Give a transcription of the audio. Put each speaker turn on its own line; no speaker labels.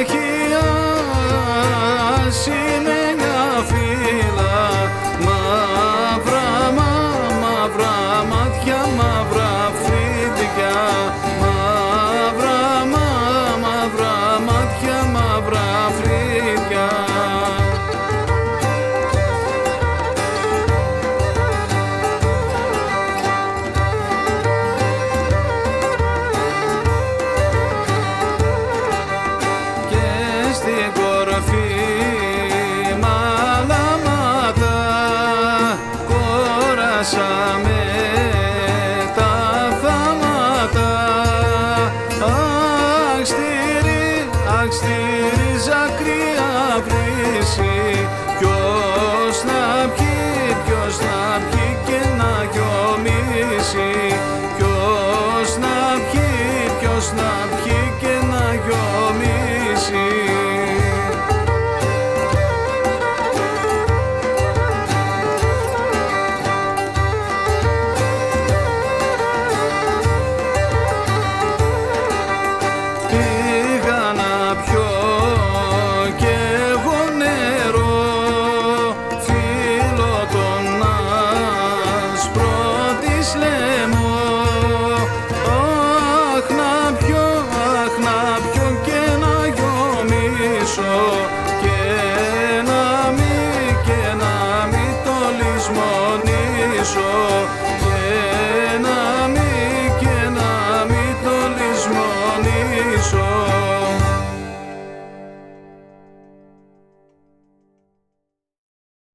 βραχία σημαίνια φύλλα, μαύρα μάτια, μαύρα φρύδια, μαύρα μάτια, μαύρα φρύδια. Στην κορφή μαλάματα κόρασαμε τα θάματα. Αχ, στηρίζα κρύα βρύση, ποιος να πιει και να γιομίσει.